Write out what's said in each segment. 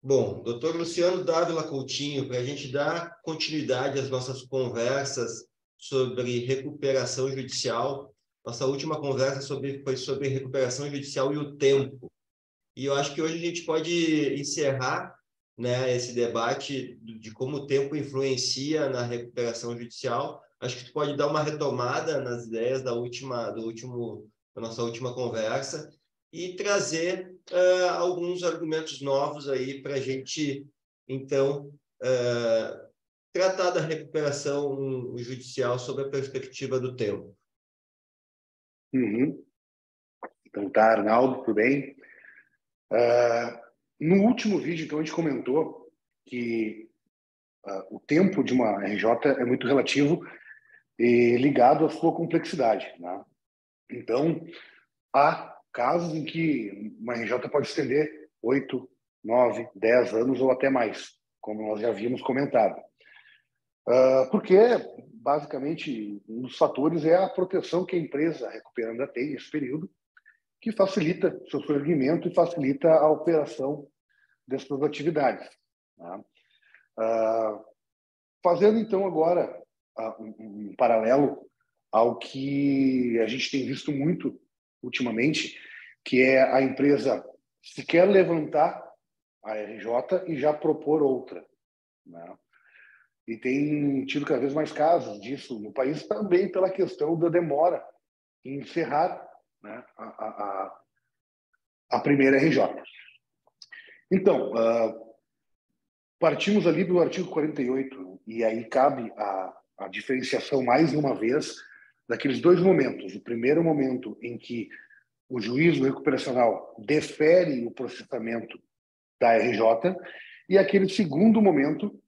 Bom, doutor Luciano Dávila Coutinho, para a gente dar continuidade às nossas conversas sobre recuperação judicial, nossa última conversa foi sobre recuperação judicial e o tempo. E eu acho que hoje a gente pode encerrar, né, esse debate de como o tempo influencia na recuperação judicial. Acho que tu pode dar uma retomada nas ideias da nossa última conversa e trazer alguns argumentos novos aí para a gente, então, tratar da recuperação judicial sob a perspectiva do tempo. Uhum. Então tá, Arnaldo, tudo bem? No último vídeo, então, a gente comentou que o tempo de uma RJ é muito relativo e ligado à sua complexidade, né? Então, há casos em que uma RJ pode estender 8, 9, 10 anos ou até mais, como nós já havíamos comentado. Porque, basicamente, um dos fatores é a proteção que a empresa recuperanda tem nesse período, que facilita seu surgimento e facilita a operação dessas atividades, né? Fazendo, então, agora um paralelo ao que a gente tem visto muito ultimamente, que é a empresa se quer levantar a RJ e já propor outra, né? E tem tido cada vez mais casos disso no país, também pela questão da demora em encerrar, né, a primeira RJ. Então, partimos ali do artigo 48, e aí cabe a diferenciação, mais uma vez, daqueles dois momentos. O primeiro momento em que o juízo recuperacional defere o processamento da RJ, e aquele segundo momento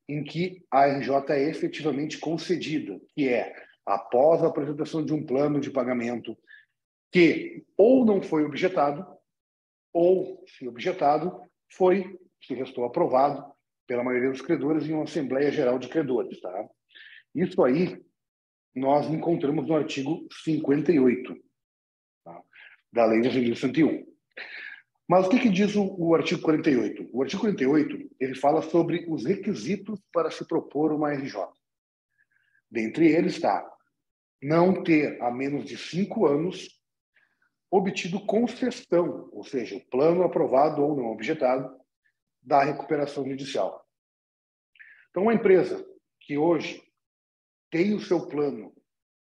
em que a RJ é efetivamente concedida, que é após a apresentação de um plano de pagamento que ou não foi objetado, ou, se objetado, se restou aprovado pela maioria dos credores em uma Assembleia Geral de Credores, tá? Isso aí nós encontramos no artigo 58, tá, da Lei de 1101. Mas o que diz o artigo 48? O artigo 48, ele fala sobre os requisitos para se propor uma RJ. Dentre eles está não ter há menos de 5 anos obtido concessão, ou seja, o plano aprovado ou não objetado da recuperação judicial. Então, uma empresa que hoje tem o seu plano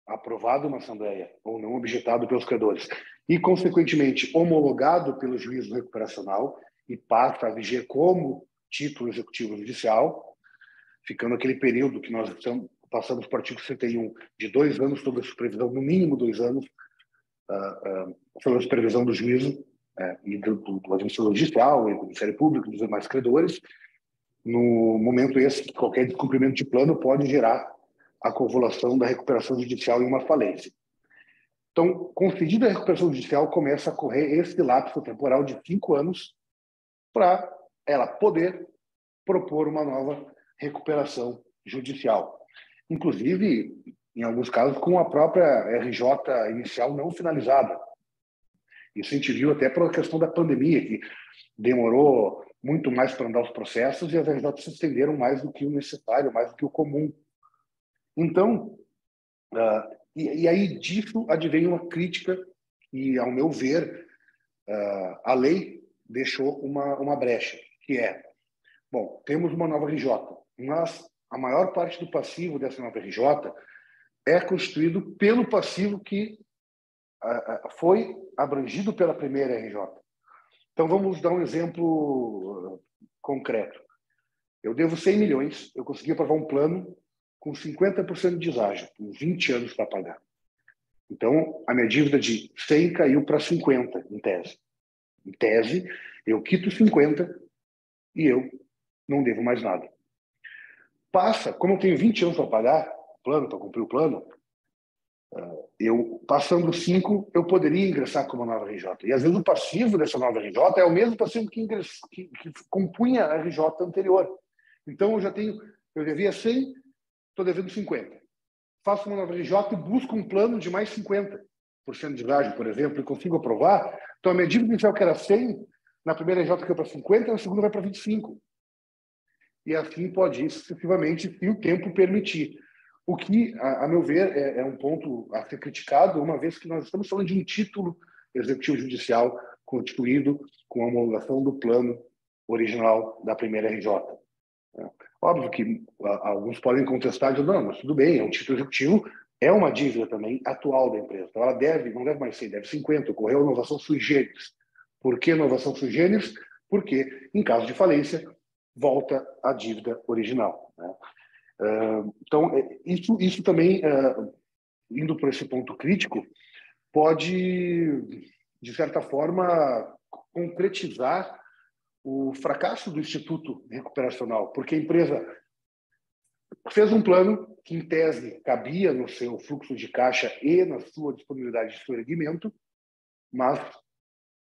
aprovado na Assembleia ou não objetado pelos credores e, consequentemente, homologado pelo juízo recuperacional e passa a viger como título executivo judicial, ficando aquele período que nós passamos para o artigo 61 de 2 anos sob a supervisão, no mínimo 2 anos, sob a supervisão do juízo e do administrador judicial e do Ministério Público e dos demais credores, no momento esse que qualquer descumprimento de plano pode gerar a convolução da recuperação judicial em uma falência. Então, concedida a recuperação judicial, começa a correr esse lapso temporal de 5 anos para ela poder propor uma nova recuperação judicial. Inclusive, em alguns casos, com a própria RJ inicial não finalizada. Isso a gente viu até pela questão da pandemia, que demorou muito mais para andar os processos e as RJ se estenderam mais do que o necessário, mais do que o comum. Então, e aí disso advém uma crítica e, ao meu ver, a lei deixou uma brecha, que é, bom, temos uma nova RJ, mas a maior parte do passivo dessa nova RJ é constituído pelo passivo que foi abrangido pela primeira RJ. Então, vamos dar um exemplo concreto. Eu devo 100 milhões, eu consegui aprovar um plano com 50% de deságio, com 20 anos para pagar. Então, a minha dívida de 100 caiu para 50, em tese. Em tese, eu quito 50 e eu não devo mais nada. Como eu tenho 20 anos para pagar o plano, para cumprir o plano, passando 5, eu poderia ingressar como nova RJ. E, às vezes, o passivo dessa nova RJ é o mesmo passivo que compunha a RJ anterior. Então, eu devia 100, estou devendo 50. Faço uma nova RJ e busco um plano de mais 50% de deságio, por exemplo, e consigo aprovar. Então, a minha dívida inicial, que era 100, na primeira RJ caiu para 50, na segunda vai para 25. E assim pode ir sucessivamente, se o tempo permitir. O que, a meu ver, é um ponto a ser criticado, uma vez que nós estamos falando de um título executivo judicial constituído com a homologação do plano original da primeira RJ. Óbvio que alguns podem contestar, dizendo, não, mas tudo bem, é um título executivo, é uma dívida também atual da empresa. Então, ela não deve mais 100, deve 50, ocorreu a inovação sui generis. Por que inovação sui generis? Porque, em caso de falência, volta à dívida original, né? Então, isso também, indo por esse ponto crítico, pode, de certa forma, concretizar o fracasso do Instituto Recuperacional, porque a empresa fez um plano que, em tese, cabia no seu fluxo de caixa e na sua disponibilidade de soerguimento, mas,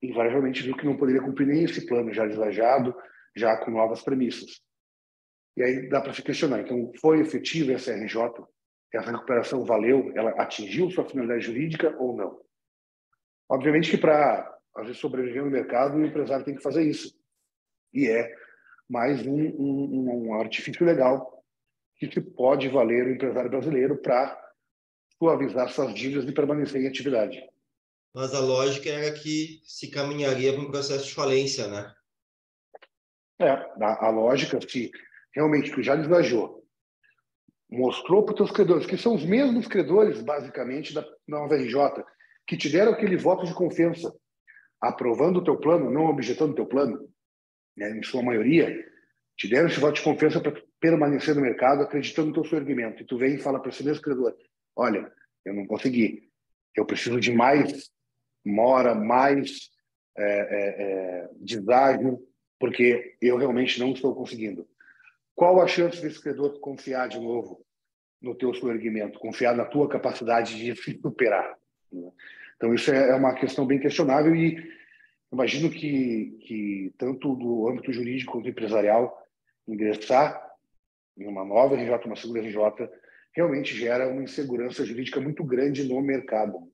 invariavelmente, viu que não poderia cumprir nem esse plano já deslajado, já com novas premissas. E aí dá para se questionar. Então, foi efetiva essa RJ? Essa recuperação valeu? Ela atingiu sua finalidade jurídica ou não? Obviamente que para, às vezes, sobreviver no mercado, o empresário tem que fazer isso. E é mais um artifício legal que se pode valer o empresário brasileiro para suavizar suas dívidas e permanecer em atividade. Mas a lógica era que se caminharia para um processo de falência, né? A lógica, se realmente tu já deslajou, mostrou para os teus credores, que são os mesmos credores, basicamente, da nova RJ, que te deram aquele voto de confiança, aprovando o teu plano, não objetando o teu plano, né, em sua maioria, te deram esse voto de confiança para permanecer no mercado, acreditando no teu soerguimento. E tu vem e fala para esse mesmo credor, olha, eu não consegui, eu preciso de mais mora, mais deságio, porque eu realmente não estou conseguindo. Qual a chance desse credor confiar de novo no teu soerguimento, confiar na tua capacidade de se superar, né? Então, isso é uma questão bem questionável e imagino que tanto do âmbito jurídico quanto empresarial, ingressar em uma nova RJ, uma segunda RJ, realmente gera uma insegurança jurídica muito grande no mercado.